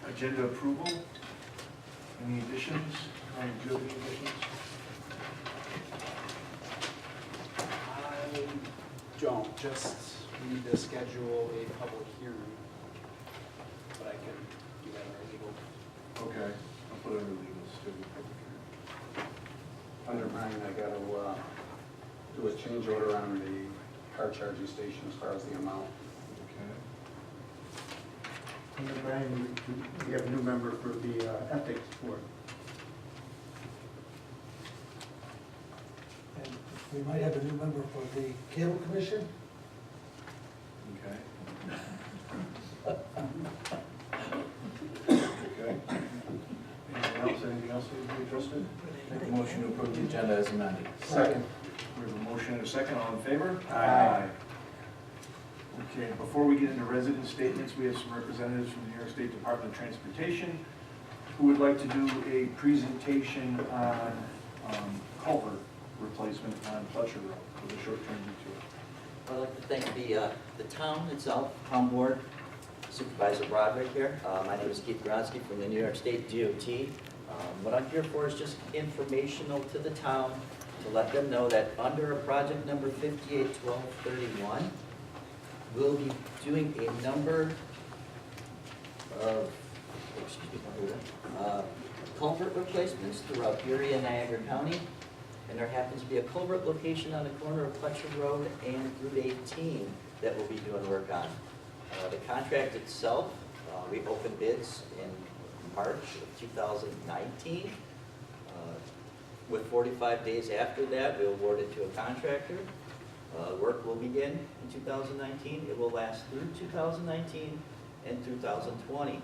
Agenda approval. Any additions? Any additions? I don't, just need to schedule a public hearing, but I can do that in legal. Okay, I'll put it under legals too. Under mine, I gotta do a change order on the car charging station as far as the amount. Okay. And then Brian, we have a new member for the ethics board. And we might have a new member for the cable commission. Okay. Okay. Anything else need to be addressed? Make a motion to approve the agenda as amended. Second. We have a motion and a second, all in favor? Aye. Okay, before we get into resident statements, we have some representatives from the New York State Department of Transportation who would like to do a presentation on culvert replacement on Fletcher Road for the short-term detour. I'd like to thank the town itself, town board, Supervisor Broderick here. My name is Keith Gronsky from the New York State DOT. What I'm here for is just informational to the town to let them know that under project number 581231, we'll be doing a number of culvert replacements throughout Erie and Niagara County. And there happens to be a culvert location on the corner of Fletcher Road and Route 18 that we'll be doing work on. The contract itself, we opened bids in March of 2019. With 45 days after that, we award it to a contractor. Work will begin in 2019. It will last through 2019 and 2020.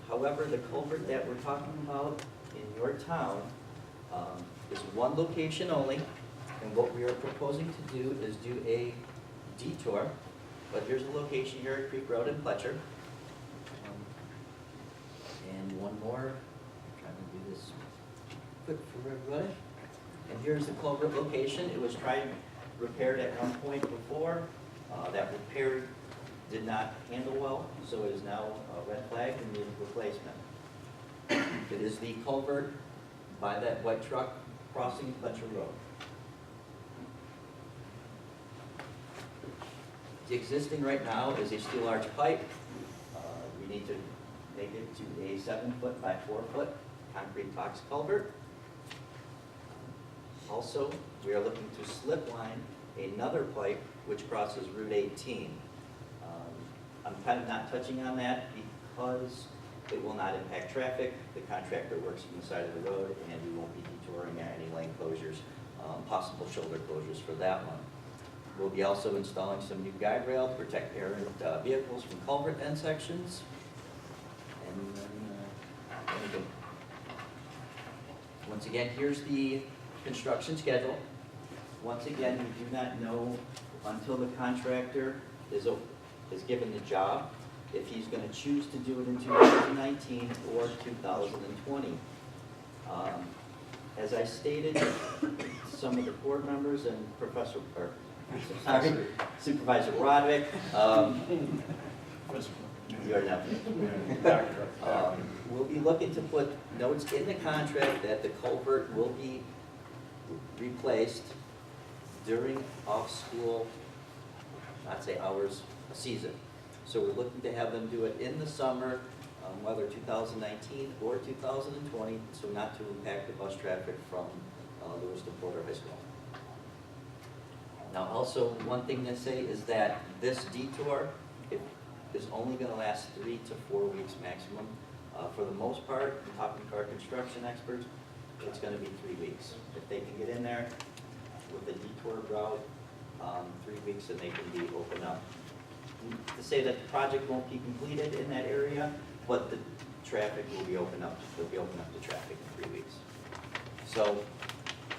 However, the culvert that we're talking about in your town is one location only, and what we are proposing to do is do a detour. But here's a location here at Creek Road in Fletcher. And one more, I'm trying to do this quick for everybody. And here's the culvert location. It was repaired at one point before. That repair did not handle well, so it is now a red flag and needs replacement. It is the culvert by that white truck crossing Fletcher Road. The existing right now is a steel arch pipe. We need to make it to a 7-foot by 4-foot concrete box culvert. Also, we are looking to slip line another pipe which crosses Route 18. I'm kind of not touching on that because it will not impact traffic. The contractor works from the side of the road and we won't be detouring any lane closures, possible shoulder closures for that one. We'll be also installing some new guide rail to protect errant vehicles from culvert end sections. And then, once again, here's the construction schedule. Once again, we do not know until the contractor is given the job if he's going to choose to do it in 2019 or 2020. As I stated, some of the board members and Supervisor Broderick, you are now. We'll be looking to put notes in the contract that the culvert will be replaced during off-school, not say hours, a season. So we're looking to have them do it in the summer, whether 2019 or 2020, so not to impact the bus traffic from Lewiston Porter High School. Now also, one thing to say is that this detour is only going to last 3 to 4 weeks maximum. For the most part, talking to our construction experts, it's going to be 3 weeks. If they can get in there with a detour route, 3 weeks and they can be open up. To say that the project won't be completed in that area, but the traffic will be open up. They'll be open up to traffic in 3 weeks. So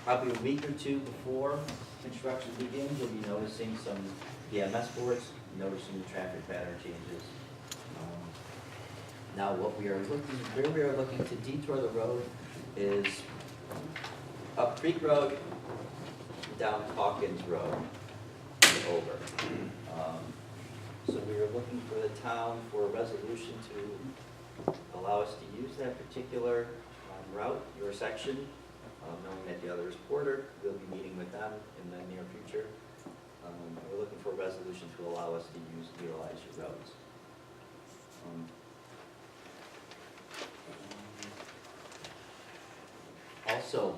probably a week or two before construction begins, you'll be noticing some BMS boards, noticing the traffic pattern changes. Now where we are looking to detour the road is up Creek Road, down Hawkins Road, and over. So we are looking for the town for a resolution to allow us to use that particular route, your section, knowing that the other is Porter. We'll be meeting with them in the near future. We're looking for a resolution to allow us to utilize your roads. Also,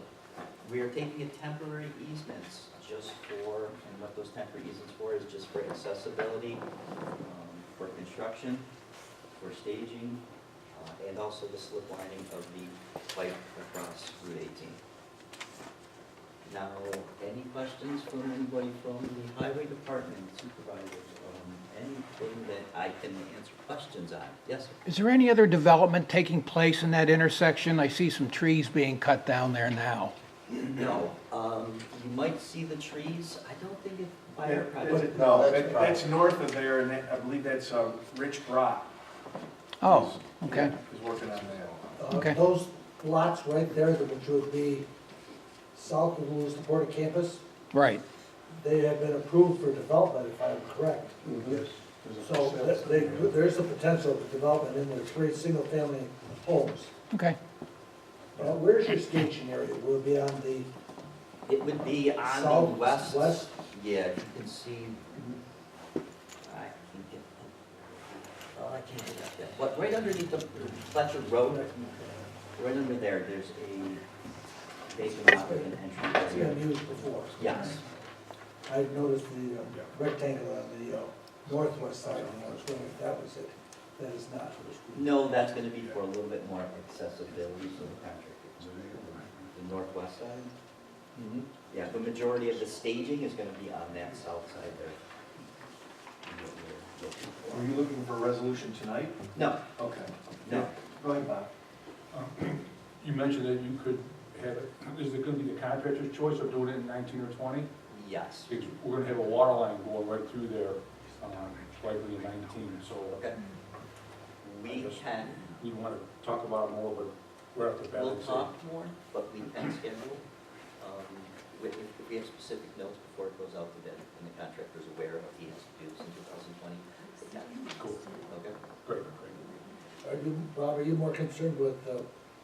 we are taking a temporary easements just for, and what those temporary easements for is just for accessibility, for construction, for staging, and also the slip lining of the pipe across Route 18. Now, any questions from anybody from the highway department, supervisors, anything that I can answer questions on? Yes, sir. Is there any other development taking place in that intersection? I see some trees being cut down there now. No, you might see the trees. I don't think it's fire That's- project. No, that's north of there, and I believe that's Rich Brock. Oh, okay. Is working on that. Okay. Those lots right there, which would be south of Lewiston Porter campus, Right. they have been approved for development, if I'm correct. Yes. So there's a potential for development in there, three single-family homes. Okay. Where's your staging area? Will it be on the It would be on the south, west? Yeah, you can see. I can get, oh, I can't get up there. What, right underneath the Fletcher Road, right under there, there's a vacant lot with an It's entrance been area. used before. Yes, I noticed the rectangle on the northwest side, and I was wondering if that was it. That is not. no, that's gonna be for a little bit more accessibility for the contractors. The northwest side? Mm-hmm. Yeah, the majority of the staging is gonna be on that south side there. Were you looking for a resolution tonight? No, Okay. no. Go ahead, Bob. You mentioned that you could have it, is it gonna be the contractor's choice or doing it in 19 or 20? Yes. Because we're gonna have a water line going right through there, likely in 19, so Okay. We can, we want to talk about it more, but we're at the bat. we'll talk more, but we can schedule. If we have specific notes before it goes out to bid, and the contractor's aware of what he has to do in 2020, they can. Cool, Okay? great, Are you, Bob, are you more concerned with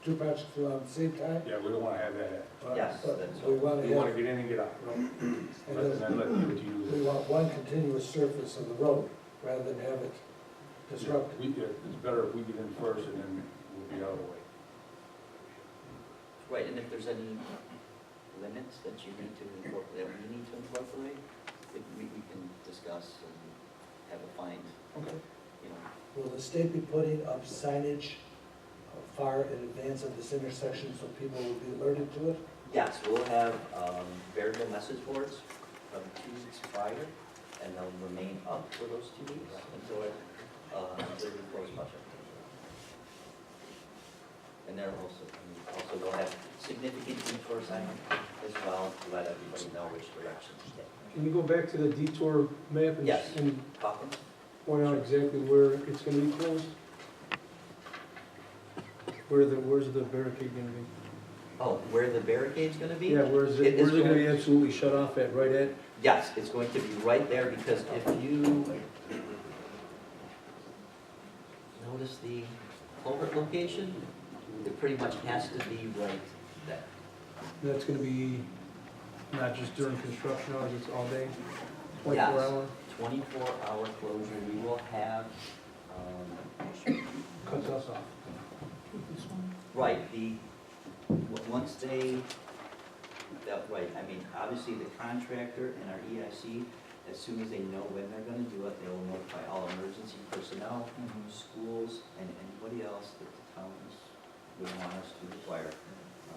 two projects around the same time? yeah, we don't want to have that. Yes, But that's we want We to want have, to get in and get out, and and then let you use we it. want one continuous surface of the road, rather than have it disrupted. It's better if we get in first and then we'll be out of the way. Right, and if there's any limits that you need to incorporate, that we need to incorporate, we can discuss and have a find, Okay. you know. Will the state be putting up signage far in advance of this intersection so people will be alerted to it? Yes, we'll have variable message boards from 2 weeks prior, and they'll remain up for those 2 weeks until we close budget. And they're also we'll have significant detour signage as well to let everybody know which direction to take. Can you go back to the detour map and Yes. and Coffins? point out exactly where it's gonna be closed? Where's the barricade gonna be? Oh, where the barricade's gonna be? Yeah, where's it gonna be absolutely shut off at, right at? Yes, it's going to be right there, because if you notice the culvert location, it pretty much has to be right there. That's gonna be not just during construction hours, it's all day, Yes. 24 hour? 24-hour closure, we will have, Cuts us off. right, once they, right, I mean, obviously the contractor and our EIC, as soon as they know when they're gonna do it, they will notify all emergency personnel, schools, and anybody else that the towns would want us to require.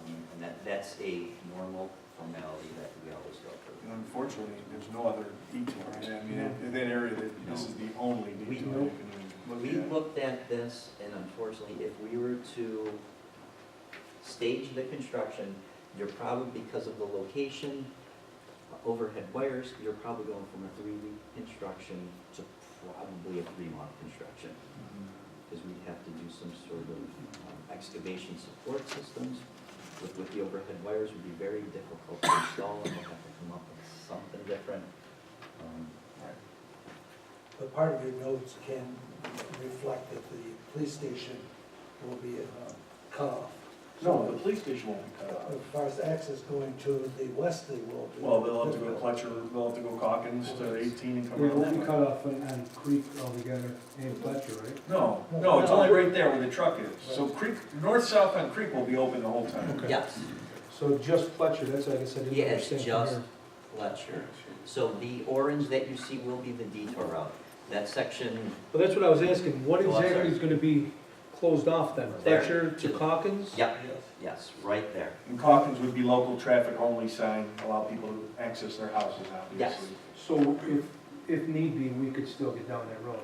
And that's a normal formality that we always go through. And unfortunately, there's no other detour. I mean, in that area, this is the only detour you can look We at. looked at this, and unfortunately, if we were to stage the construction, you're probably, because of the location, overhead wires, you're probably going from a 3-week construction to probably a 3-month construction. Because we'd have to do some sort of excavation support systems. With the overhead wires, would be very difficult to install, and we'll have to come up with something different. But part of your notes can reflect that the police station will be cut off. No, the police station won't be cut off. As far as access going to the west, they will be. Well, they'll have to go Fletcher, they'll have to go Calkins to 18 and come We around won't that be way. cut off on Creek altogether and Fletcher, right? No, no, it's only right there where the truck is. So Creek, north-south on Creek will be open the whole time. Okay. Yes, So just Fletcher, that's, I guess I didn't yeah, it's understand from just here. Fletcher. So the orange that you see will be the detour route. That section, But that's what I was asking, what Oh, I'm exactly sorry. is gonna be closed off then? There. Fletcher to Calkins? yep, yes, right there. And Calkins would be local traffic only sign, allow people to access their houses, Yes. obviously. So if need be, we could still get down that road?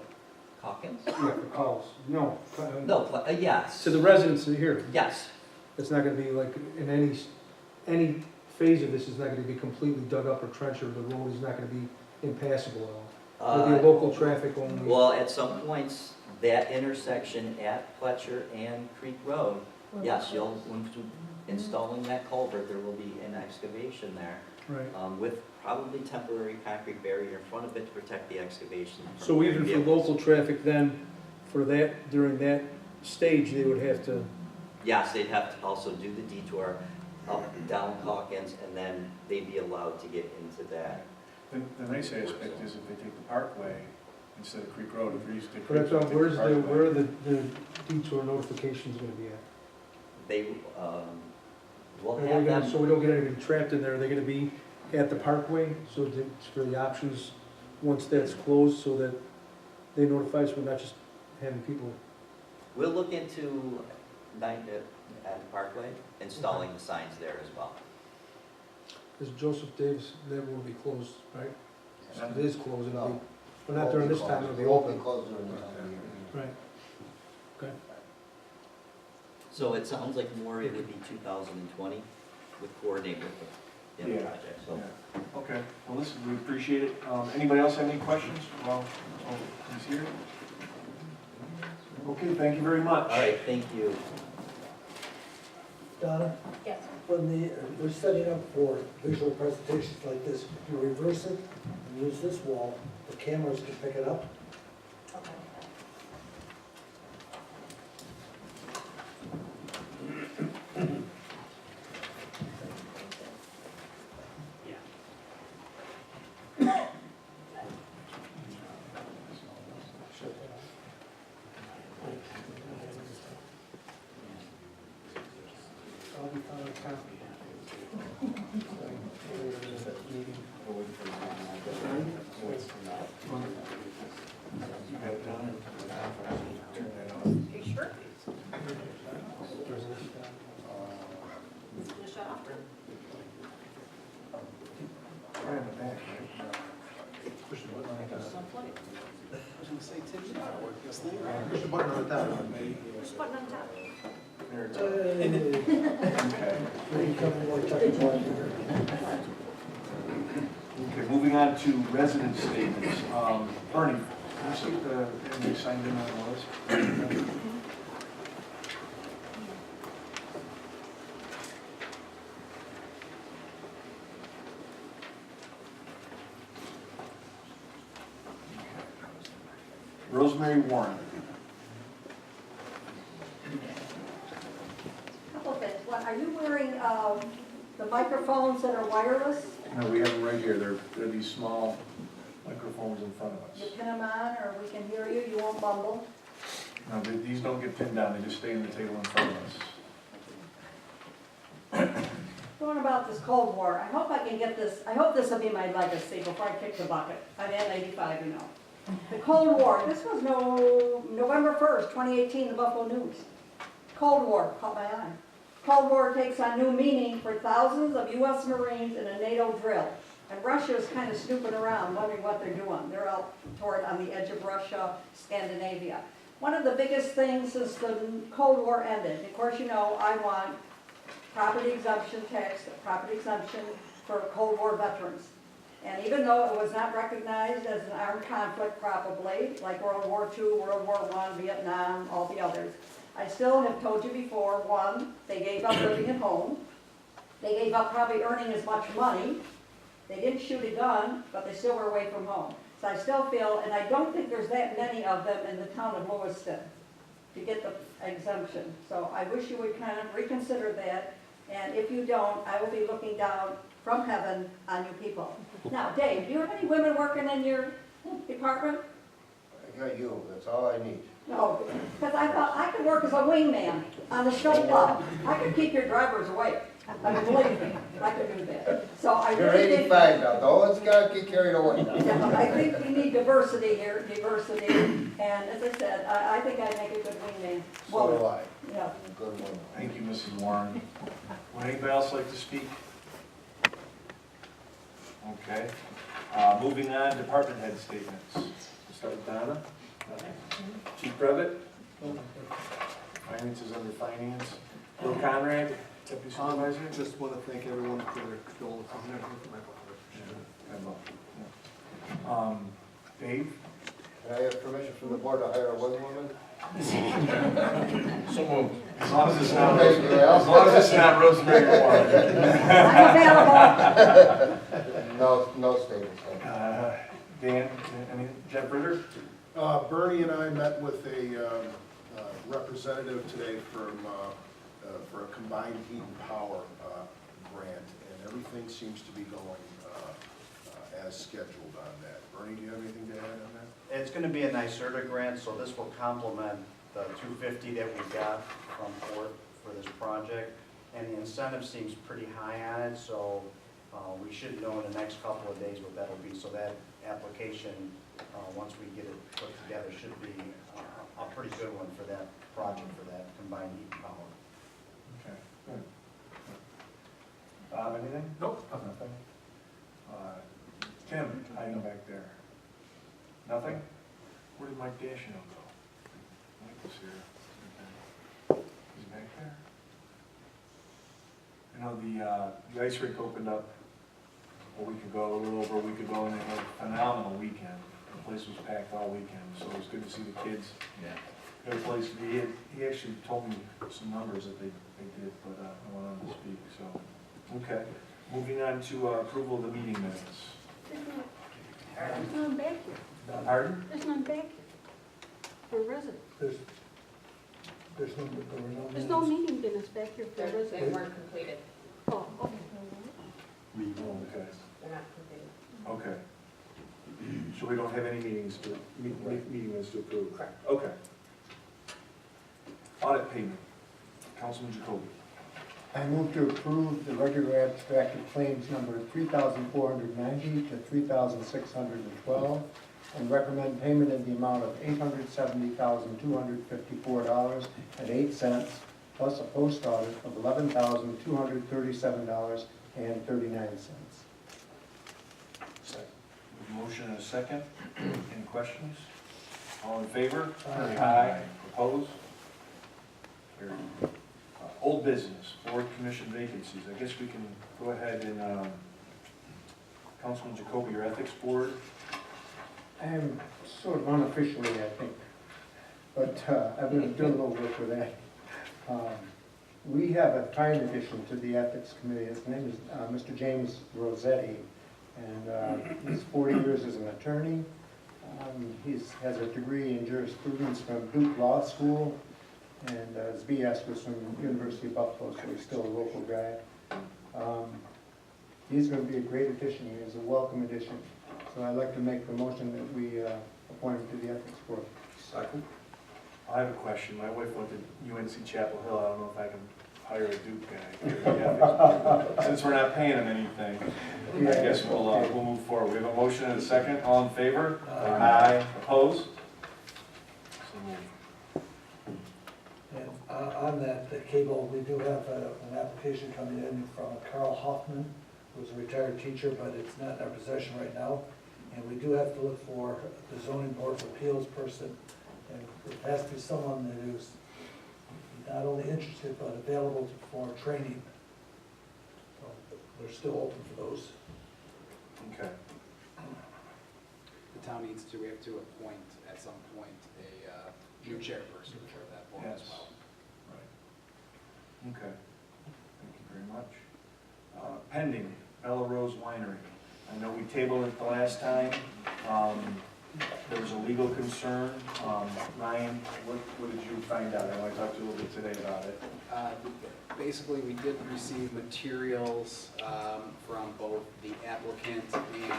Calkins? Yeah, for calls, no. No, yes. To the residents here, Yes, it's not gonna be like, in any phase of this is not gonna be completely dug up or trenched, or the road is not gonna be impassable at all. It'll be a local traffic only. well, at some points, that intersection at Fletcher and Creek Road, yes, you'll, when installing that culvert, there will be an excavation there, Right. with probably temporary concrete barrier in front of it to protect the excavation. from So even for vehicles. local traffic then, for that, during that stage, they would have to, Yes, they'd have to also do the detour up, down Calkins, and then they'd be allowed to get into that. The nice aspect is if they take the Parkway instead of Creek Road, if you're used to Creek. but that's Road, on, take where's the, Parkway. where are the detour notifications gonna be at? They, will Are they have gonna, them, so we don't get anybody trapped in there, are they gonna be at the parkway, so that, for the options, once that's closed, so that they notify us, we're not just having people, we'll look into at the Parkway, installing the signs there as well. because Joseph Davis, that will be closed, right? Yeah. It is closed, it'll be, No. but not during this time, it'll be Open, open. closed during the time of year. Right. Okay. So it sounds like more it would be 2020 with coordinate with the Yeah. project, so. Yeah. Okay, well, listen, we appreciate it. Anybody else have any questions? Well, he's here. Okay, thank you very much. All right, thank you. Donna, Yes. when we're setting up for visual presentations like this, you reverse it and use this wall, the cameras can pick it up. Okay. I'll be found a copy. You have it done? Turn that off. Are you sure? Just shut off. Right in the back, right? Some plug. I was gonna say, Tim, you know how to work this thing, right? Push the button on the top. Push button on top. There it's Hey, Okay. we're becoming more technical here. Okay, moving on to resident statements. Ernie, can you see if anybody signed in on the list? Rosemary Warren. Couple things. One, are you wearing the microphones that are wireless? No, we have them right here. They're these small microphones in front of You us. pin them on, or we can hear you, you won't mumble? No, these don't get pinned down. They just stay on the table in front of us. Going about this Cold War, I hope I can get this, I hope this will be my legacy before I kick the bucket. I'm at 85, you know. The Cold War, this was November 1st, 2018, the Buffalo News. Cold War, caught my eye. Cold War takes on new meaning for thousands of U.S. Marines in a NATO drill. And Russia is kind of snooping around, wondering what they're doing. They're out on the edge of Russia, Scandinavia. One of the biggest things since the Cold War ended, of course, you know, I want property exemption tax, property exemption for Cold War veterans. And even though it was not recognized as an armed conflict probably, like World War II, World War I, Vietnam, all the others, I still have told you before, one, they gave up living at home. They gave up probably earning as much money. They didn't shoot a gun, but they still were away from home. So I still feel, and I don't think there's that many of them in the town of Lewiston. to get the exemption. So I wish you would kind of reconsider that, and if you don't, I will be looking down from heaven on you people. Now, Dave, do you have any women working in your department? I got you, that's all I need. No, because I thought I could work as a wingman on the snow plow. I could keep your drivers awake. I mean, believe me, I could do that. So I You're really think, 85 now, don't let's get carried away. yeah, I think we need diversity here, diversity. And as I said, I think I'd make a good wingman. So do I. Yeah. Good one. Thank you, Mrs. Warren. Would anybody else like to speak? Okay. Moving on, department head statements. We'll start with Donna. Chief Brevet. Finance is under finance. Bill Conrad, deputy supervisor. Just want to thank everyone for their condolences and everything for my father. Dave. Can I have permission from the board to hire a wingwoman? So moved. As long as it's not, Thank you, Al. as long as it's not Rosemary Warren. I'm available. No statements. thank you. Dan, any, Jeff Ritter? Bernie and I met with a representative today from, for a combined heat and power grant, and everything seems to be going as scheduled on that. Bernie, do you have anything to add on that? It's gonna be a NYSERDA grant, so this will complement the 250 that we got from Fort for this project. And the incentive seems pretty high on it, so we should know in the next couple of days what that'll be. So that application, once we get it put together, should be a pretty good one for that project, for that combined heat and power. Okay, good. Bob, anything? Nope. Nothing. Tim, hiding back there. Nothing? Where did Mike Dashino go? Mike was here. He's back there? You know, the ice rink opened up a week ago, a little over a week ago, and they had a phenomenal weekend. The place was packed all weekend, so it was good to see the kids. Yeah. Good place to be. He actually told me some numbers that they did, but I went on to speak, so. Okay, moving on to approval of the meeting minutes. There's none back here. Pardon? There's none back here. For residents. There's no, there were no There's no minutes. meeting minutes back here for They residents. weren't completed. Oh, okay. Oh, okay. They're not completed. Okay. So we don't have any meetings to, meeting minutes to approve? Correct. Okay. Audit payment. Councilman Jacoby. I move to approve the regular abstract of claims number 3,490 to 3,612 and recommend payment in the amount of $870,254.08 plus a post audit of $11,237.39. Second. Motion and a second. Any questions? All in favor? Aye. Opposed? Carried. Old business, board commission vacancies. I guess we can go ahead and, Councilman Jacoby, your ethics board. I am sort of unofficially, I think, but I've been doing a little work with that. We have a kind addition to the ethics committee. His name is Mr. James Rossetti, and he's 40 years as an attorney. He has a degree in jurisprudence from Duke Law School, and his BS was from University of Buffalo, so he's still a local guy. He's going to be a great addition. He's a welcome addition. So I'd like to make the motion that we appoint him to the ethics board. Second. I have a question. My wife went to UNC Chapel Hill. I don't know if I can hire a Duke guy. Since we're not paying him anything, I guess we'll move forward. We have a motion and a second. All in favor? Aye. Opposed? So moved. And on that, the cable, we do have an application coming in from Carl Hoffman, who's a retired teacher, but it's not in our possession right now. And we do have to look for the zoning board of appeals person, and it has to be someone that is not only interested, but available for training. So we're still open for those. Okay. The town needs to, we have to appoint at some point a new chairperson for that board as Yes. well. Right. Okay. Thank you very much. Pending, Bella Rose Winery. I know we tabled it the last time. There was a legal concern. Ryan, what did you find out? I know I talked to you a little bit today about it. Basically, we did receive materials from both the applicant and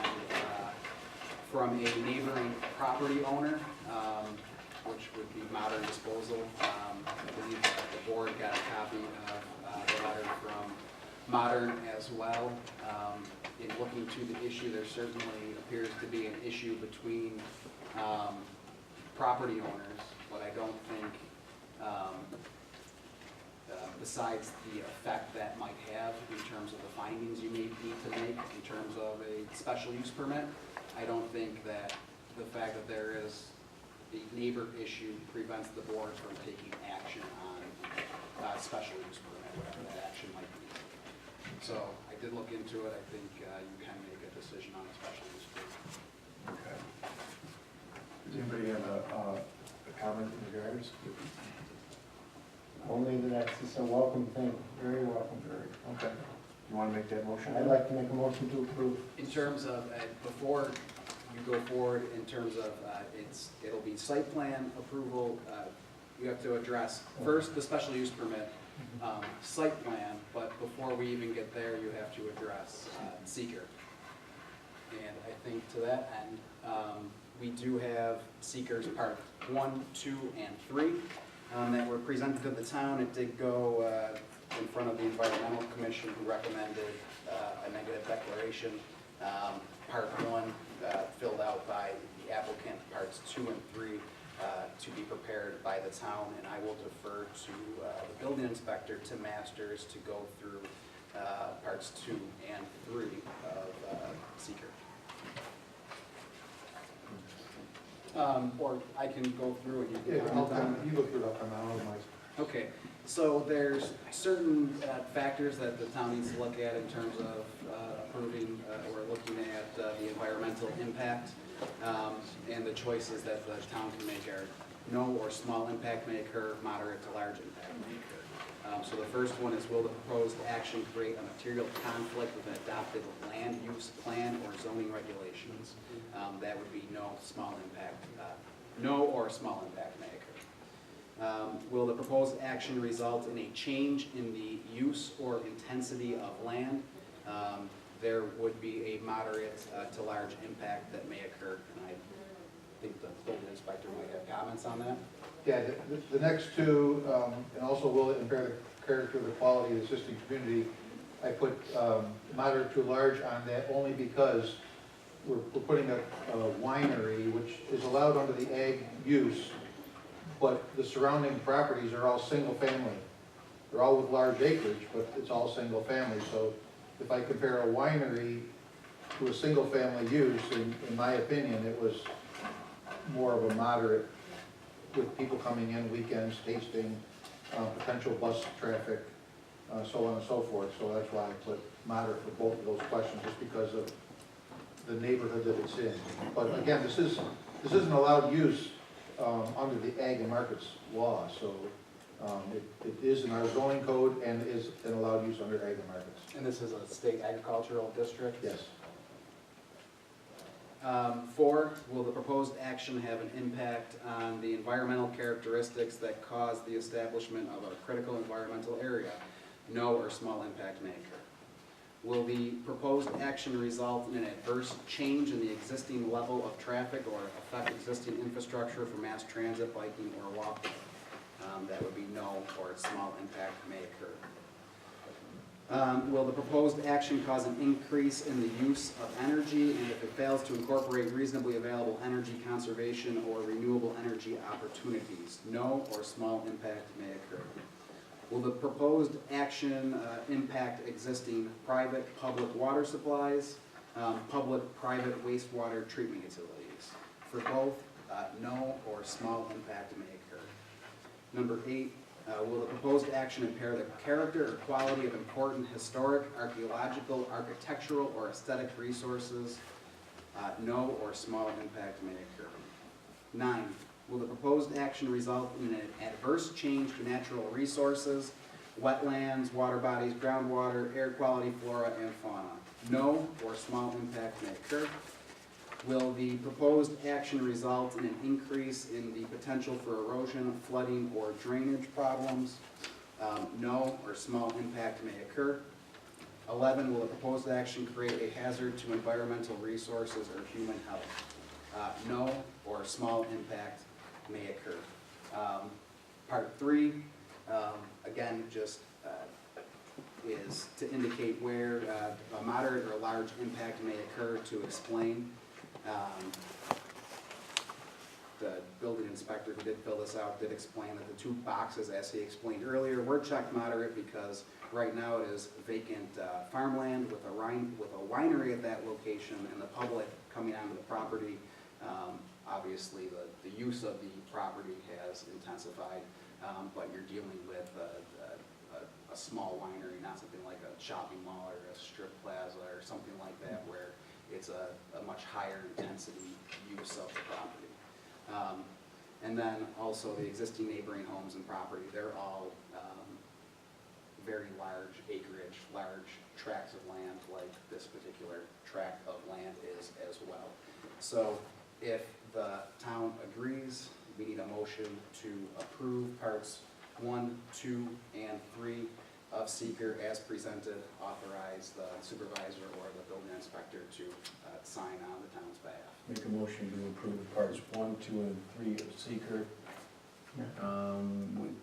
from a neighboring property owner, which would be Modern Disposal. I believe the board got a copy of the letter from Modern as well. In looking to the issue, there certainly appears to be an issue between property owners, but I don't think, besides the effect that might have in terms of the findings you need to make in terms of a special use permit, I don't think that the fact that there is a neighbor issue prevents the board from taking action on special use permit, whatever that action might be. So I did look into it. I think you can make a decision on a special use permit. Okay. Does anybody have a comment in regards? Only that it's a welcome thing, very welcome. Okay. You want to make that motion? I'd like to make a motion to approve. In terms of, before you go forward, in terms of, it'll be site plan approval, you have to address first the special use permit, site plan, but before we even get there, you have to address seeker. And I think to that end, we do have seekers part 1, 2, and 3 that were presented to the town. It did go in front of the Environmental Commission, who recommended a negative declaration. Part 1 filled out by the applicant, parts 2 and 3 to be prepared by the town, and I will defer to the building inspector, Tim Masters, to go through parts 2 and 3 of seeker. Or I can go through and you can comment on it. You look it up on that, Okay, so there's certain factors that the town needs to look at in terms of approving or looking at the environmental impact. And the choices that the town can make are no or small impact may occur, moderate to large impact may occur. So the first one is, will the proposed action create a material conflict with an adopted land use plan or zoning regulations? That would be no small impact, no or small impact may occur. Will the proposed action result in a change in the use or intensity of land? There would be a moderate to large impact that may occur, and I think the building inspector might have comments on that. Yeah, the next two, and also will it impair the character or the quality of the existing community, I put moderate to large on that only because we're putting a winery, which is allowed under the ag use, but the surrounding properties are all single family. They're all with large acreage, but it's all single family. So if I compare a winery to a single family use, in my opinion, it was more of a moderate, with people coming in weekends, tasting, potential bus traffic, so on and so forth. So that's why I put moderate for both of those questions, just because of the neighborhood that it's in. But again, this isn't allowed use under the ag and markets law, so it is in our zoning code and is an allowed use under ag and markets. And this is a state agricultural district? Yes. 4, will the proposed action have an impact on the environmental characteristics that cause the establishment of a critical environmental area? No or small impact may occur. Will the proposed action result in an adverse change in the existing level of traffic or affect existing infrastructure for mass transit, biking, or walking? That would be no, or small impact may occur. Will the proposed action cause an increase in the use of energy, and if it fails to incorporate reasonably available energy conservation or renewable energy opportunities? No or small impact may occur. Will the proposed action impact existing private, public water supplies, public-private wastewater treatment utilities? For both, no or small impact may occur. Number 8, will the proposed action impair the character or quality of important historic, archaeological, architectural, or aesthetic resources? No or small impact may occur. 9, will the proposed action result in an adverse change to natural resources, wetlands, water bodies, groundwater, air quality, flora, and fauna? No or small impact may occur. Will the proposed action result in an increase in the potential for erosion, flooding, or drainage problems? No, or small impact may occur. 11, will the proposed action create a hazard to environmental resources or human health? No, or small impact may occur. Part 3, again, just is to indicate where a moderate or large impact may occur to explain. The building inspector who did fill this out did explain that the 2 boxes, as he explained earlier, were checked moderate because right now it is vacant farmland with a winery at that location, and the public coming onto the property. Obviously, the use of the property has intensified, but you're dealing with a small winery, not something like a shopping mall or a strip plaza or something like that, where it's a much higher intensity use of the property. And then also the existing neighboring homes and property, they're all very large acreage, large tracts of land, like this particular tract of land is as well. So if the town agrees, we need a motion to approve parts 1, 2, and 3 of seeker as presented, authorize the supervisor or the building inspector to sign on the town's behalf. Make a motion to approve parts 1, 2, and 3 of seeker,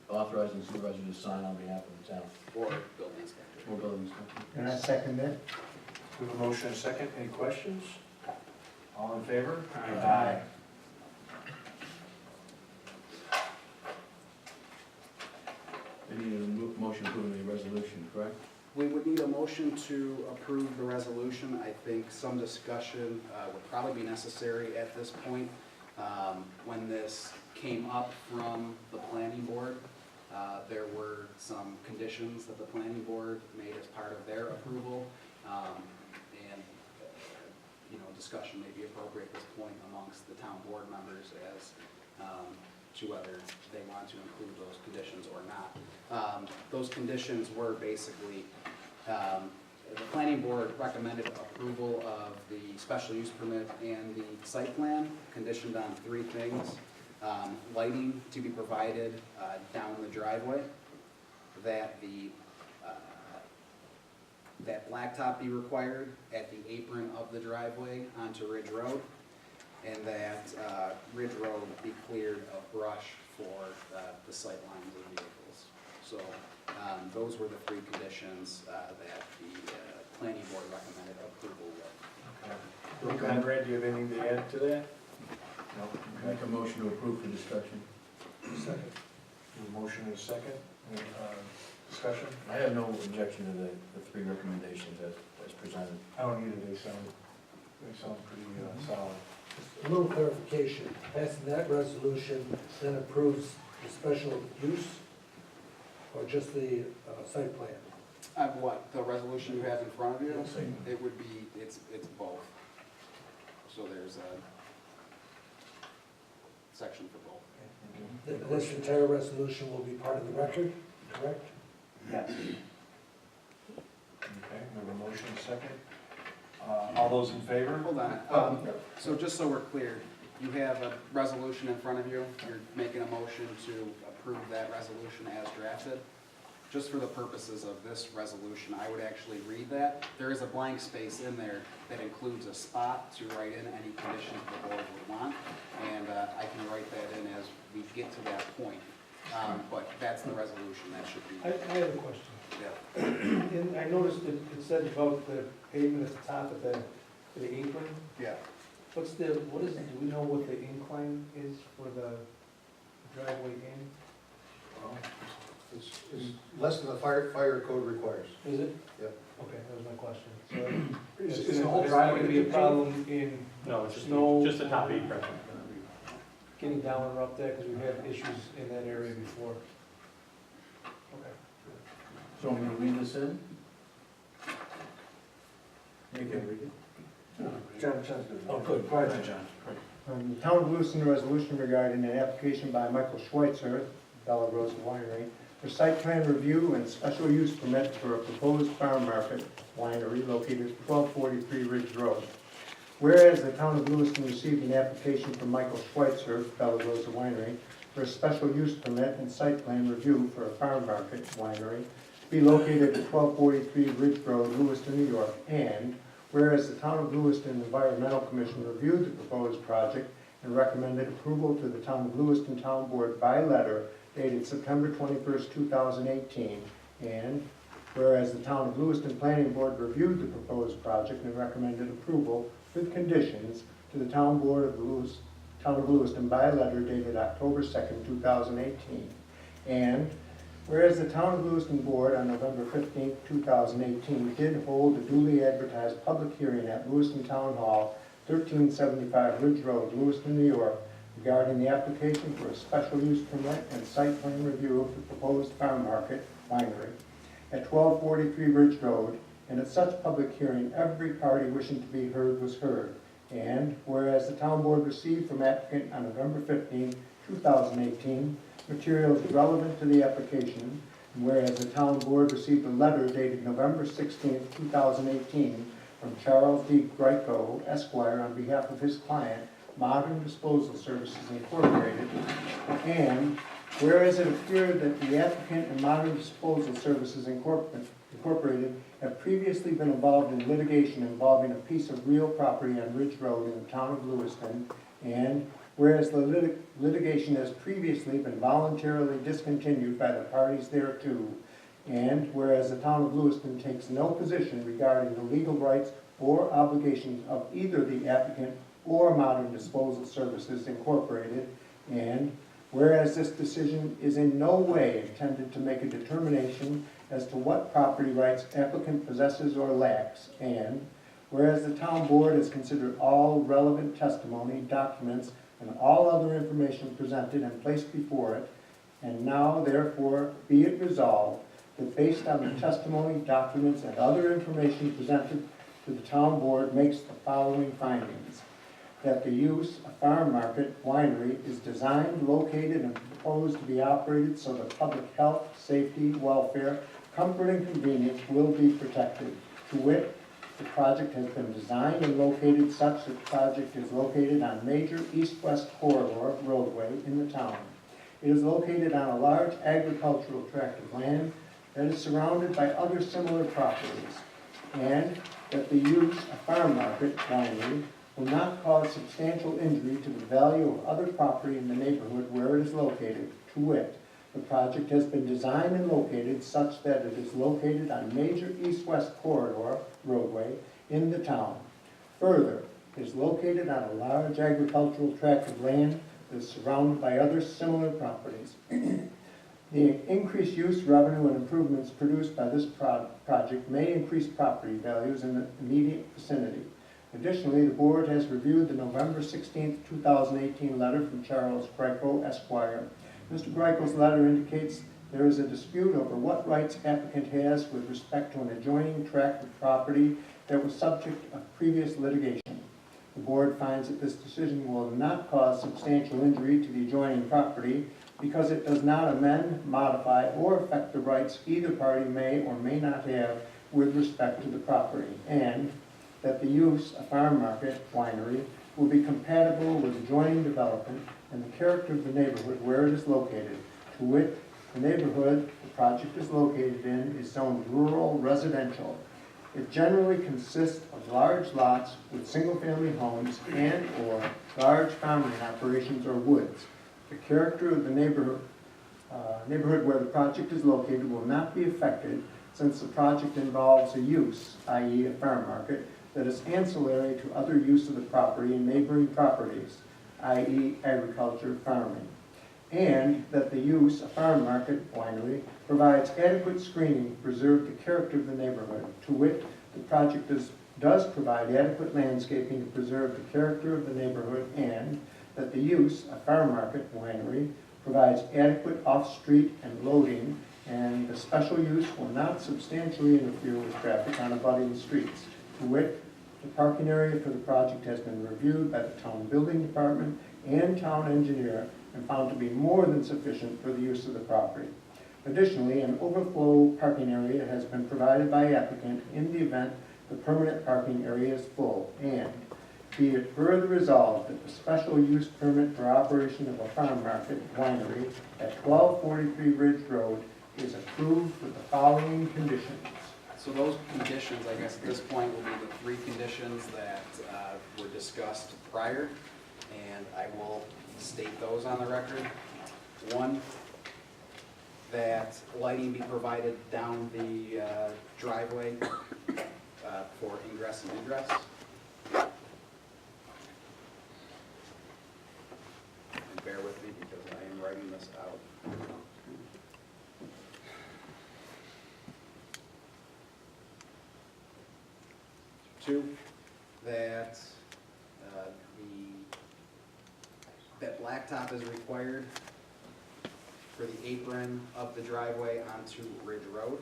authorizing the supervisor to sign on behalf of the town. Or building inspector. Or building inspector. And I second that. We have a motion and a second. Any questions? All in favor? Aye. We need a motion approving the resolution, correct? We would need a motion to approve the resolution. I think some discussion would probably be necessary at this point. When this came up from the planning board, there were some conditions that the planning board made as part of their approval. And, discussion may be appropriate at this point amongst the town board members as to whether they want to include those conditions or not. Those conditions were basically, the planning board recommended approval of the special use permit and the site plan, conditioned on 3 things. Lighting to be provided down the driveway, that that blacktop be required at the apron of the driveway onto Ridge Road, and that Ridge Road be cleared of brush for the sight lines of vehicles. So those were the 3 conditions that the planning board recommended approval with. Okay. Conrad, do you have anything to add to that? No. Make a motion to approve for discussion. Second. A motion and a second. Any, discussion? I have no objection to the 3 recommendations as presented. I don't either. They sound pretty solid. A little clarification, passing that resolution then approves the special use or just the site plan? What, the resolution you have in front of you? Same. It would be, it's both. So there's a section for both. This entire resolution will be part of the record, correct? Yes. Okay, we have a motion and a second. All those in favor? Hold on. So just so we're clear, you have a resolution in front of you. You're making a motion to approve that resolution as drafted. Just for the purposes of this resolution, I would actually read that. There is a blank space in there that includes a spot to write in any conditions the board would want. And I can write that in as we get to that point. But that's the resolution. That should be. I have a question. Yeah. And I noticed it said about the pavement at the top of the apron. Yeah. What is it, do we know what the incline is for the driveway in? Well, it's less than the fire code requires. Is it? Yep. Okay, that was my question. So, Is the whole driveway gonna be a problem in No, it's just, snow? just the top apron. Getting down and up there, because we've had issues in that area before. Okay. So I'm going to read this in? You can read it. John's good. Oh, good. Go ahead, John. The Town of Lewiston resolution regarding an application by Michael Schweitzer, Bella Rosa Winery, for site plan review and special use permit for a proposed farm market winery located at 1243 Ridge Road. whereas the town of Lewiston received an application from Michael Schweitzer, Bella Rosa Winery, for a special use permit and site plan review for a farm market winery to be located at 1243 Ridge Road, Lewiston, New York, and whereas the town of Lewiston Environmental Commission reviewed the proposed project and recommended approval to the town of Lewiston Town Board by letter dated September 21st, 2018, and whereas the town of Lewiston Planning Board reviewed the proposed project and recommended approval with conditions to the town board of Town of Lewiston by letter dated October 2nd, 2018. And whereas the Town of Lewiston Board on November 15th, 2018 did hold a duly advertised public hearing at Lewiston Town Hall, 1375 Ridge Road, Lewiston, New York, regarding the application for a special use permit and site plan review of the proposed farm market winery at 1243 Ridge Road, and at such public hearing, every party wishing to be heard was heard. And whereas the town board received from applicant on November 15, 2018, materials relevant to the application, and whereas the town board received a letter dated November 16, 2018, from Charles D. Greco, Esquire, on behalf of his client, Modern Disposal Services Incorporated, and whereas it appeared that the applicant and Modern Disposal Services Incorporated have previously been involved in litigation involving a piece of real property on Ridge Road in the town of Lewiston, and whereas the litigation has previously been voluntarily discontinued by the parties thereto, and whereas the town of Lewiston takes no position regarding the legal rights or obligations of either the applicant or Modern Disposal Services Incorporated, and whereas this decision is in no way intended to make a determination as to what property rights applicant possesses or lacks, and whereas the town board has considered all relevant testimony, documents, and all other information presented and placed before it, and now therefore be it resolved that based on the testimony, documents, and other information presented to the town board makes the following findings. That the use of farm market winery is designed, located, and proposed to be operated so that public health, safety, welfare, comfort, and convenience will be protected. To wit, the project has been designed and located such that the project is located on major east-west corridor roadway in the town. It is located on a large agricultural tract of land that is surrounded by other similar properties, and that the use of farm market winery will not cause substantial injury to the value of other property in the neighborhood where it is located. To wit, the project has been designed and located such that it is located on major east-west corridor roadway in the town. Further, it is located on a large agricultural tract of land that is surrounded by other similar properties. The increased use, revenue, and improvements produced by this project may increase property values in the immediate vicinity. Additionally, the board has reviewed the November 16, 2018 letter from Charles Greco, Esquire. Mr. Greco's letter indicates there is a dispute over what rights applicant has with respect to an adjoining tract of property that was subject of previous litigation. The board finds that this decision will not cause substantial injury to the adjoining property because it does not amend, modify, or affect the rights either party may or may not have with respect to the property, and that the use of farm market winery will be compatible with adjoining development and the character of the neighborhood where it is located. To wit, the neighborhood the project is located in is zoned rural residential. It generally consists of large lots with single-family homes and/or large farming operations or woods. The character of the neighborhood where the project is located will not be affected since the project involves a use, i.e. a farm market, that is ancillary to other use of the property and neighboring properties, i.e. agriculture, farming, and that the use of farm market winery provides adequate screening to preserve the character of the neighborhood. To wit, the project does provide adequate landscaping to preserve the character of the neighborhood, and that the use of farm market winery provides adequate off-street and loading, and the special use will not substantially interfere with traffic on abutting streets. To wit, the parking area for the project has been reviewed by the town building department and town engineer and found to be more than sufficient for the use of the property. Additionally, an overflow parking area has been provided by applicant in the event the permanent parking area is full, and Be it further resolved that the special use permit for operation of a farm market winery at 1243 Ridge Road is approved with the following conditions. So those conditions, I guess at this point, will be the three conditions that were discussed prior, and I will state those on the record. One, that lighting be provided down the driveway for ingress and egress. And bear with me because I am writing this out. Two, that that blacktop is required for the apron of the driveway onto Ridge Road.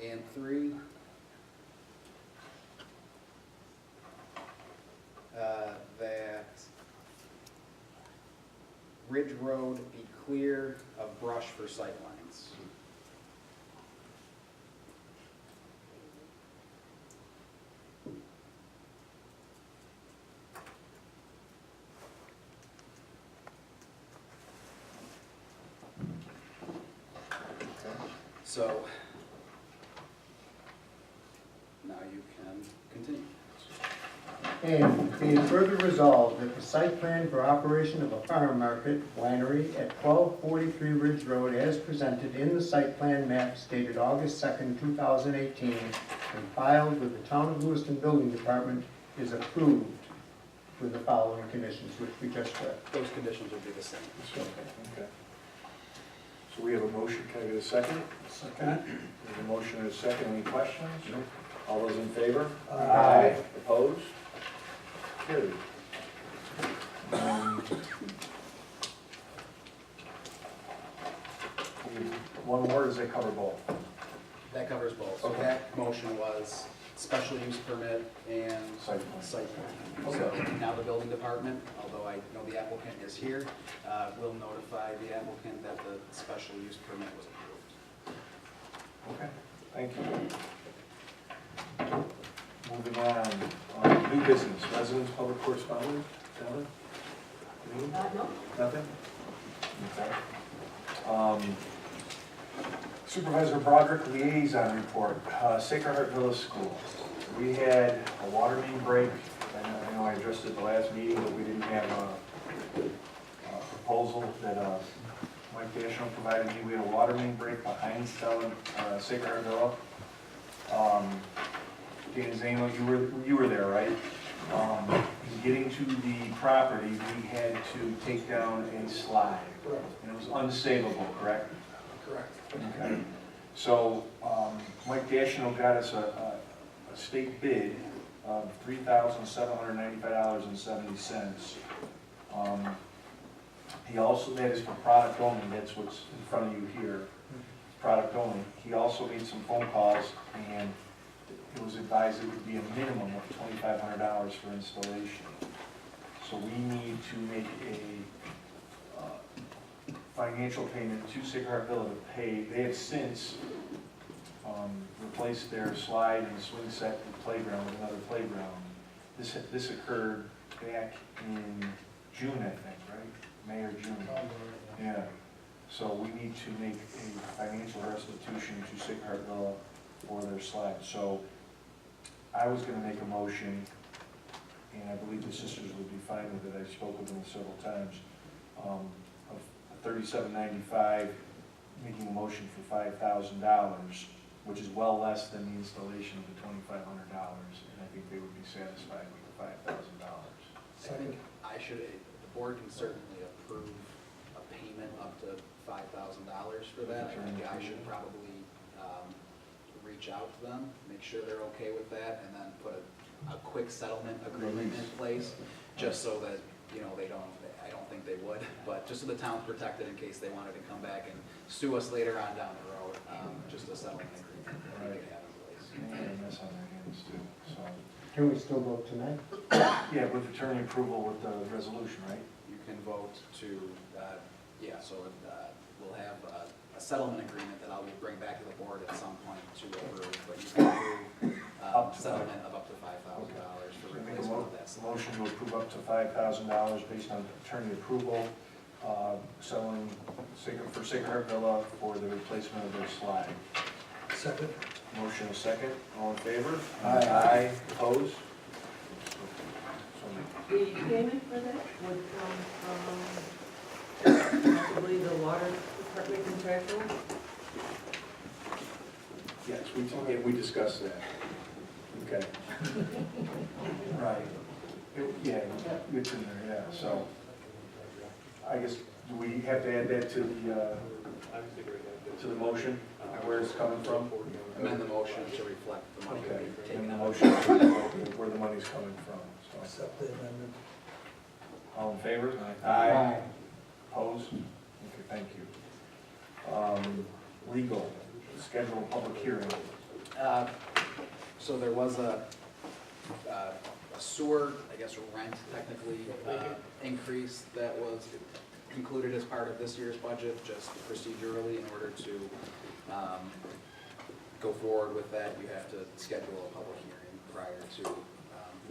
And three, that Ridge Road be clear of brush for sightlines. So, now you can continue. And be it further resolved that the site plan for operation of a farm market winery at 1243 Ridge Road as presented in the site plan map dated August 2nd, 2018, and filed with the Town of Lewiston Building Department is approved with the following conditions, which we just read. Those conditions will be the same. Okay. So we have a motion, can I get a second? Second. We have a motion and a second, any questions? All those in favor? Aye. Opposed? Carried. One more, does that cover both? That covers both. So Okay. that motion was special use permit and Site plan. site plan. Okay. So now the building department, although I know the applicant is here, will notify the applicant that the special use permit was approved. Okay, thank you. Moving on, new business, residents, public correspondence, Donna? Anything? No? Nothing? Okay. Supervisor Broderick liaison report, Sacred Heart Village School. We had a water main break, I know I addressed it at the last meeting, but we didn't have a proposal that Mike Dashon provided me. We had a water main break behind Sacred Heart Villa. Dan Zano, you were there, right? In getting to the property, we had to take down a slide. Correct. And it was unsavable, correct? Correct. Okay. So, Mike Dashno got us a state bid of $3,795.70. He also, that is for product only, that's what's in front of you here, product only. He also made some phone calls, and it was advised it would be a minimum of $2,500 for installation. So we need to make a financial payment to Sacred Heart Villa to pay. They have since replaced their slide and swing set and playground with another playground. This occurred back in June, I think, right? May or June. Yeah. So we need to make a financial restitution to Sacred Heart Villa for their slide. So I was going to make a motion, and I believe the sisters would be fine with it. I spoke with them several times. Of $37.95, making a motion for $5,000, which is well less than the installation of the $2,500, and I think they would be satisfied with the $5,000. I think the board can certainly approve a payment up to $5,000 for that. I think I should probably reach out to them, make sure they're okay with that, and then put a quick settlement agreement in place, just so that, you know, I don't think they would, but just so the town's protected in case they wanted to come back and sue us later on down the road, just a settlement agreement that we could have in place. They had a mess on their hands too, so. Can we still vote tonight? Yeah, with attorney approval with the resolution, right? You can vote to, so we'll have a settlement agreement that I will bring back to the board at some point to approve, but you can approve settlement of up to $5,000 for Make a replacement of that slide. motion to approve up to $5,000 based on attorney approval, selling for Sacred Heart Villa for the replacement of their slide. Second. Motion is second, all in favor? Aye. Opposed? The payment for that would come from possibly the water department contractual? Yes, we discussed that. Okay. Right. Yeah, it's in there, yeah, so. I guess, do we have to add that to the motion, where it's coming from? Amend the motion to reflect the money Okay, we've taken and the out. motion, where the money's coming from, so. Accept the amendment. All in favor? Aye. Opposed? Okay, thank you. Legal, schedule a public hearing. So there was a sewer, I guess rent technically, increase that was included as part of this year's budget, just procedurally in order to go forward with that, you have to schedule a public hearing prior to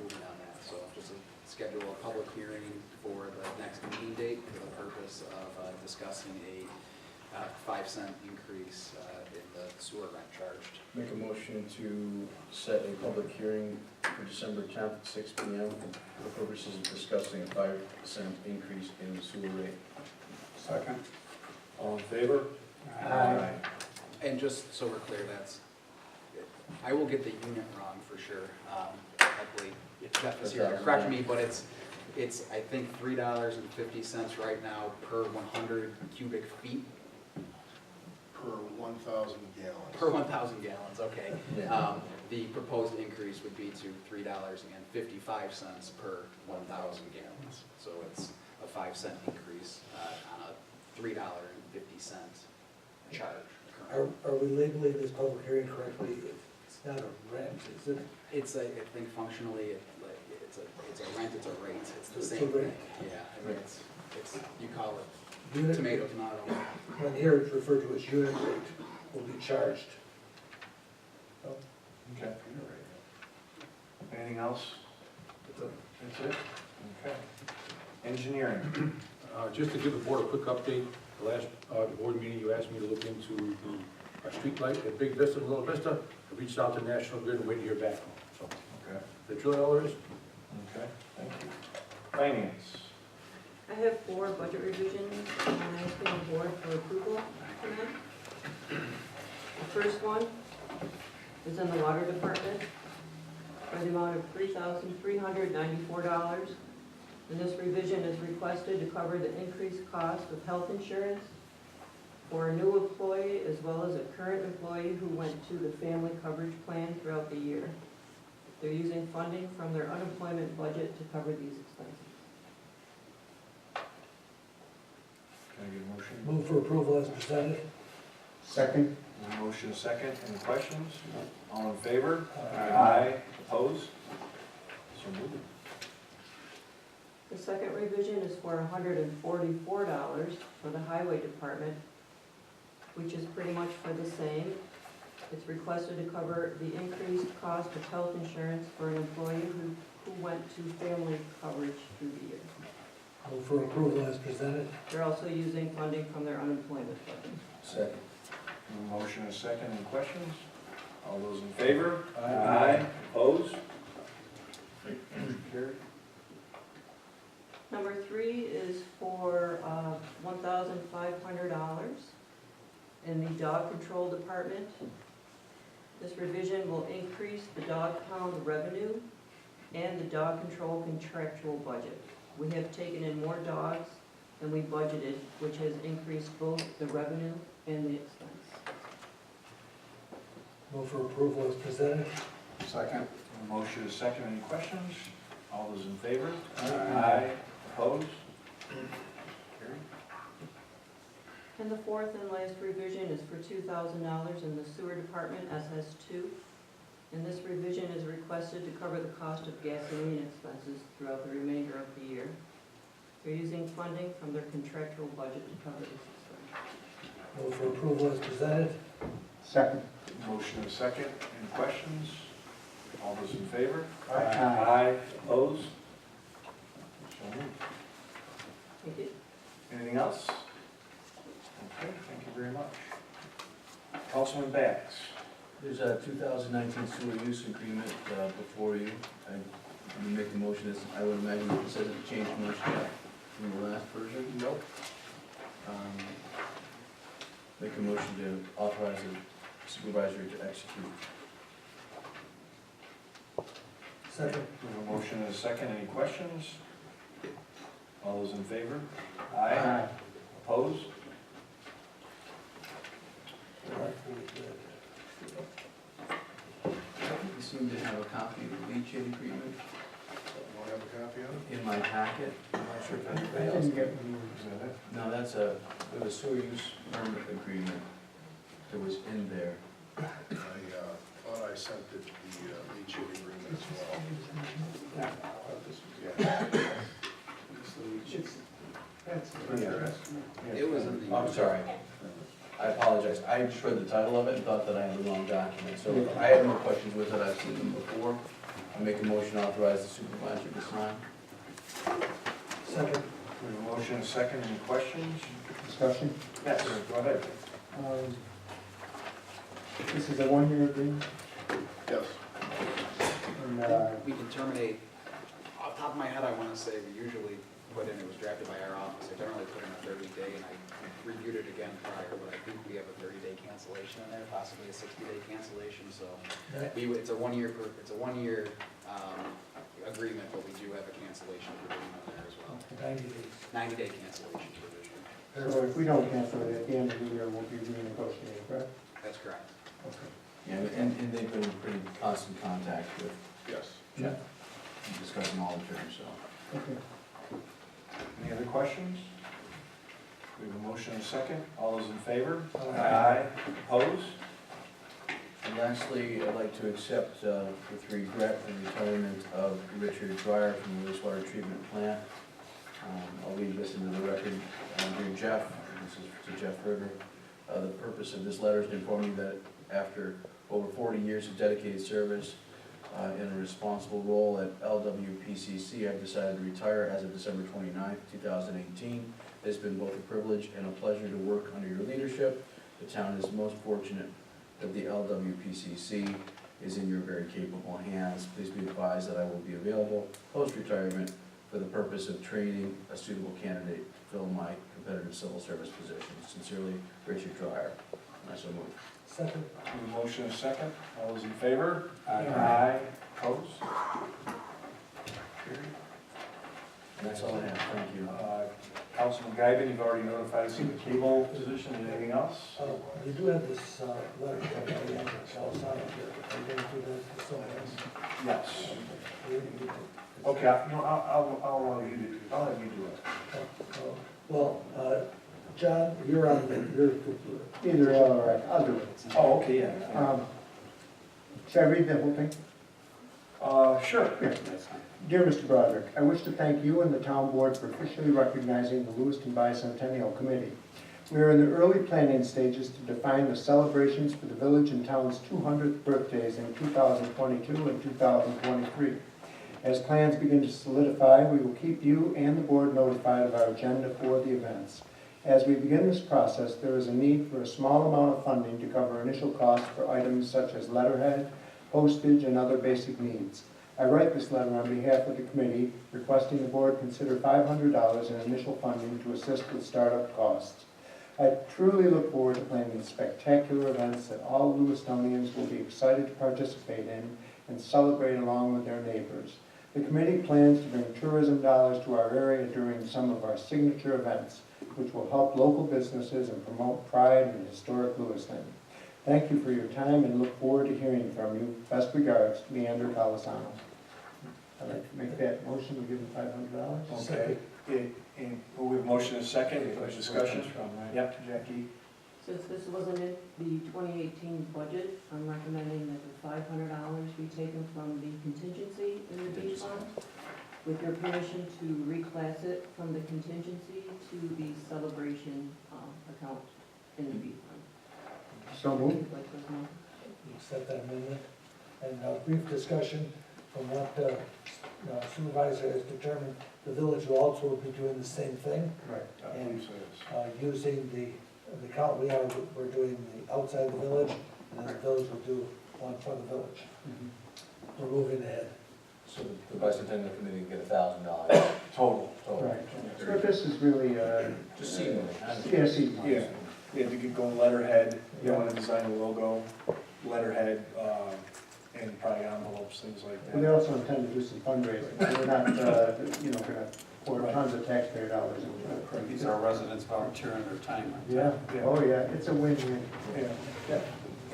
moving on that. So just schedule a public hearing for the next meeting date for the purpose of discussing a 5-cent increase in the sewer rent charged. Make a motion to set a public hearing for December 10th at 6 p.m. for the purposes of discussing a 5-cent increase in the sewer rate. Second. All in favor? Aye. And just so we're clear, I will get the unit wrong for sure. Hopefully, Jeff is here to correct me, but it's I think $3.50 right now per 100 cubic feet. Per 1,000 gallons. Per 1,000 gallons, okay. Yeah. The proposed increase would be to $3.55 per 1,000 gallons. So it's a 5-cent increase on a $3.50 charge. Are we labeling this public hearing correctly? It's not a rent, is it? It's I think functionally, it's a rent, it's a rate, it's the It's a same thing. rate. Yeah, I mean, it's, you call it Unit- tomato. When here it's referred to as unit rate, will be charged. Okay. Anything else? That's it? Okay. Engineering. Just to give the board a quick update, the last board meeting, you asked me to look into a street light at Big Vista and Little Vista. I reached out to National Grid and waiting to hear back. So Okay. that's really all there is. Okay, thank you. Finance. I have 4 budget revisions, and I'm asking the board for approval tonight. The first one is in the water department for the amount of $3,394. And this revision is requested to cover the increased cost of health insurance for a new employee as well as a current employee who went to the family coverage plan throughout the year. They're using funding from their unemployment budget to cover these expenses. Can I get a motion? Move for approval as presented. Second. Motion second. Any questions? All in favor? Aye. Opposed? So moved. The second revision is for $144 for the highway department, which is pretty much for the same. It's requested to cover the increased cost of health insurance for an employee who went to family coverage through the year. Move for approval as presented. They're also using funding from their unemployment budget. Second. Motion is second. Any questions? All those in favor? Aye. Opposed? Carried. Number 3 is for $1,500 in the dog control department. This revision will increase the dog pound revenue and the dog control contractual budget. We have taken in more dogs than we budgeted, which has increased both the revenue and the expense. Move for approval as presented. Second. Motion is second. Any questions? All those in favor? Aye. Opposed? Carried. And the fourth and last revision is for $2,000 in the sewer department, SS2. And this revision is requested to cover the cost of gasoline expenses throughout the remainder of the year. They're using funding from their contractual budget to cover this expense. Move for approval as presented. Second. Motion and second. Any questions? All those in favor? Aye. Opposed? So moved. Thank you. Anything else? Okay, thank you very much. Councilman Bax. There's a 2019 sewer use agreement before you. I would make the motion, as I would imagine it hasn't changed much yet from the last version. Nope. Make a motion to authorize the supervisor to execute. Second. We have a motion and a second. Any questions? All those in favor? Aye. Opposed? You seem to have a copy of the leachate agreement Do I have a copy of it? in my packet. I'm not sure if I anybody else. didn't get one. Is that it? No, that's we have a sewer use permit agreement that was in there. I thought I sent it the leaching agreement as well. Yeah. That's interesting. It was in the. I'm sorry. I apologize. I just read the title of it and thought that I had the wrong document. So I have no questions with it. I've seen them before. I make a motion to authorize the supervisor to sign. Second. We have a motion and a second. Any questions? Discussion? Yes, go ahead. This is a one-year agreement, Yes. and, We can terminate, off the top of my head, I want to say we usually put in, it was drafted by our office, I generally put in a 30-day, and I reviewed it again prior, but I think we have a 30-day cancellation in there, possibly a 60-day cancellation, so it's a one-year agreement, but we do have a cancellation provision on there as well. 90 days. 90-day cancellation provision. so if we don't cancel it at the end of the year, we'll be renegotiating, correct? That's correct. Okay. Yeah, and they've been in pretty constant contact with Yes. discussing all the terms, so. Okay. Any other questions? We have a motion and a second. All those in favor? Aye. Opposed? And lastly, I'd like to accept with regret the retirement of Richard Dryer from the wastewater treatment plant. I'll leave this into the record. Dear Jeff, this is to Jeff Berger. The purpose of this letter is to inform you that after over 40 years of dedicated service in a responsible role at LWPCC, I've decided to retire as of December 29th, 2018. It's been both a privilege and a pleasure to work under your leadership. The town is most fortunate that the LWPCC is in your very capable hands. Please be advised that I will be available post-retirement for the purpose of training a suitable candidate to fill my competitive civil service position. Sincerely, Richard Dryer. And I so move. Second. We have a motion and a second. All those in favor? Aye. Opposed? Carried. And that's all I have. Thank you. Councilman Guyban, you've already notified us of the cable position. Anything else? You do have this letter from Diane Calasano here. Are you going to do that for someone else? Yes. You- you- Okay, no, I'll have you do it. Well, John, you're on, you're. Either or, all right, I'll do it. Oh, okay, yeah. Should I read the whole thing? Sure. Dear Mr. Broderick, I wish to thank you and the town board for officially recognizing the Lewiston Bicentennial Committee. We are in the early planning stages to define the celebrations for the village and town's 200th birthdays in 2022 and 2023. As plans begin to solidify, we will keep you and the board notified of our agenda for the events. As we begin this process, there is a need for a small amount of funding to cover initial costs for items such as letterhead, postage, and other basic needs. I write this letter on behalf of the committee requesting the board consider $500 in initial funding to assist with startup costs. I truly look forward to planning spectacular events that all Lewistonians will be excited to participate in and celebrate along with their neighbors. The committee plans to bring tourism dollars to our area during some of our signature events, which will help local businesses and promote pride in historic Lewiston. Thank you for your time and look forward to hearing from you. Best regards, Leander Calasano. I'd like to make that motion to give him $500. Okay. And we have motion and second. Any discussion? Yep, Jackie. Since this wasn't in the 2018 budget, I'm recommending that the $500 be taken from the contingency in the beach fund, with your permission to reclass it from the contingency to the celebration account. Can it be fun? So moved. Like those now? Accept that amendment. And a brief discussion from what supervisor has determined, the village will also be doing the same thing. Right, I believe so, yes. Using the count, we're doing the outside of the village, and then the village will do one for the village. We're moving ahead. So the bicentennial committee get $1,000 Total. Right. So this is really, Just seed money. yeah, seed money. Yeah, yeah, to get going letterhead, you want to design a logo, letterhead, and probably envelopes, things like And they that. also intend to do some fundraising. We're not, gonna pour tons of taxpayer dollars into it. These are residents volunteering their time. Yeah, Yeah. oh yeah, it's a win-win. Yeah.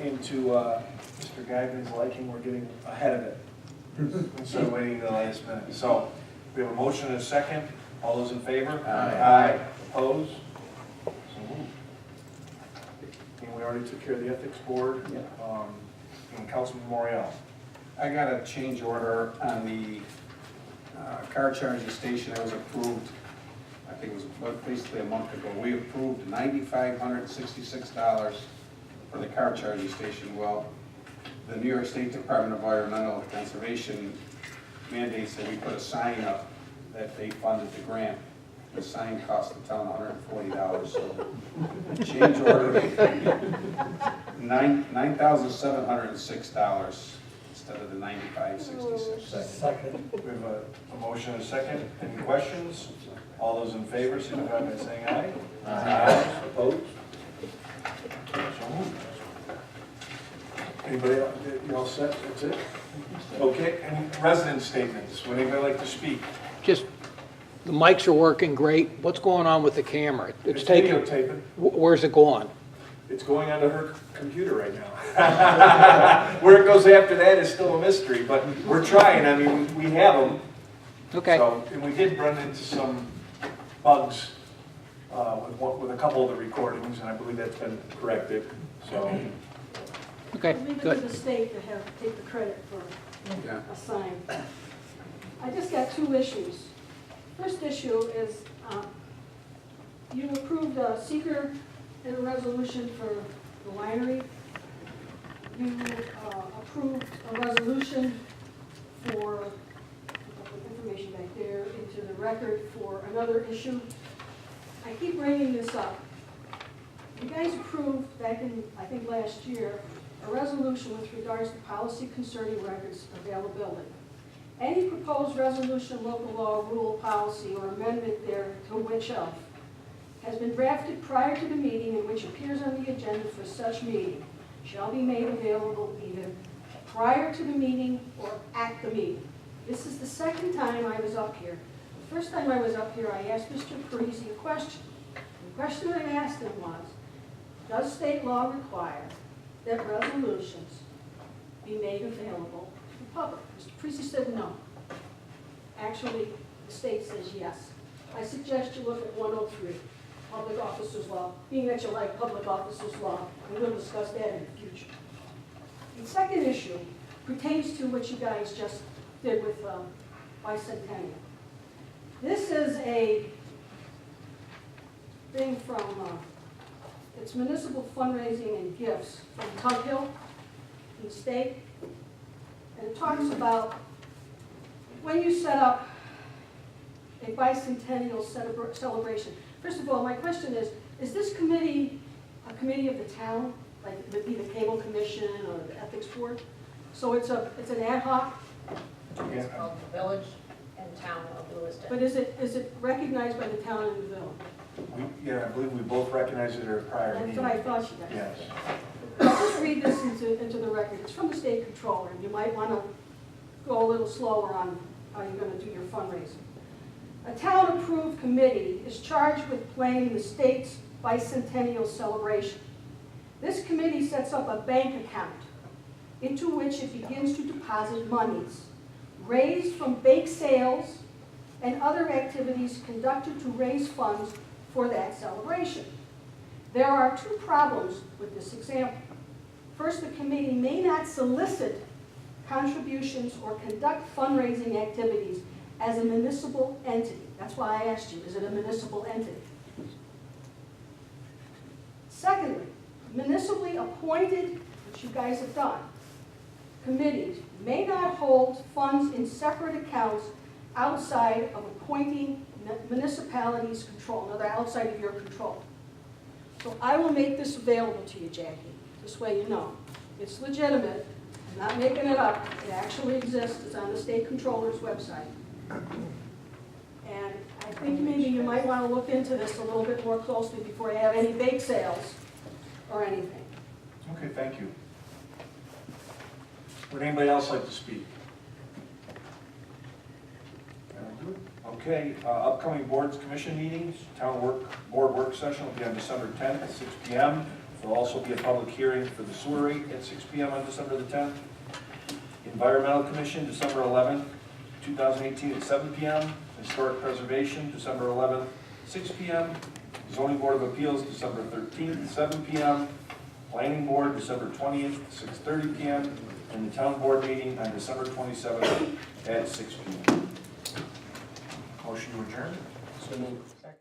And to Mr. Guyman's liking, we're getting ahead of it, instead of waiting to the last minute. So, we have a motion and a second. All those in favor? Aye. Opposed? So moved. And we already took care of the ethics board. Yeah. And Councilman Morial. I got a change order on the car charging station that was approved, I think it was basically a month ago. We approved $9,566 for the car charging station. Well, the New York State Department of Environmental Conservation mandates that we put a sign up that they funded the grant. The sign cost the town $140, so the change order, $9,706 instead of the $9,566. Second. We have a motion and a second. Any questions? All those in favor, signify by saying aye. Aye. Opposed? So moved. Anybody else? You all set? That's it? Okay, any resident statements? Would anybody like to speak? Just, the mics are working great. What's going on with the camera? It's taking, videotaping. where's it going? It's going onto her computer right now. Where it goes after that is still a mystery, but we're trying. I mean, we have them. Okay. So, and we did run into some bugs with a couple of the recordings, and I believe that's been corrected. So, Okay, Leave it to good. the state to take the credit for Yeah. a sign. I just got two issues. First issue is, you approved a seeker and a resolution for the winery. You approved a resolution for, I'll put information back there into the record for another issue. I keep bringing this up. You guys approved back in, I think last year, a resolution with regards to policy concerning records availability. Any proposed resolution, local law, rule, policy, or amendment there to which of has been drafted prior to the meeting and which appears on the agenda for such meeting shall be made available either prior to the meeting or at the meeting. This is the second time I was up here. The first time I was up here, I asked Mr. Parisi a question. The question I asked him was, does state law require that resolutions be made available to the public? Mr. Parisi said no. Actually, the state says yes. I suggest you look at 103, Public Officers Law, being that you like Public Officers Law, and we'll discuss that in the future. The second issue pertains to what you guys just did with Bicentennial. This is a thing from, it's municipal fundraising and gifts from Tug Hill in the state. And it talks about when you set up a bicentennial celebration. First of all, my question is this committee a committee of the town, like it would be the Cable Commission or the Ethics Board? So it's an ad hoc, It's called the Village and Town of Lewiston. but is it recognized by the town and the village? yeah, I believe we both recognized it at a prior That's meeting. what I thought you guys. Yes. I'll just read this into the record. It's from the state controller, and you might want to go a little slower on how you're going to do your fundraising. A town-approved committee is charged with planning the state's bicentennial celebration. This committee sets up a bank account into which it begins to deposit monies raised from bake sales and other activities conducted to raise funds for that celebration. There are two problems with this example. First, the committee may not solicit contributions or conduct fundraising activities as a municipal entity. That's why I asked you, is it a municipal entity? Secondly, municipally appointed, which you guys have done, committees may not hold funds in separate accounts outside of appointing municipalities' control, no, they're outside of your control. So I will make this available to you, Jackie, this way you know. It's legitimate, I'm not making it up, it actually exists, it's on the state controller's website. And I think maybe you might want to look into this a little bit more closely before you have any bake sales or anything. Okay, thank you. Would anybody else like to speak? Okay, upcoming boards, commission meetings, board work session will be on December 10th at 6 p.m. There'll also be a public hearing for the sewer rate at 6 p.m. on December the 10th. Environmental Commission, December 11th, 2018 at 7 p.m. Historic Preservation, December 11th, 6 p.m. Zoning Board of Appeals, December 13th, 7 p.m. Planning Board, December 20th, 6:30 p.m. And the Town Board meeting on December 27th at 6 p.m. Motion to adjourn? So moved.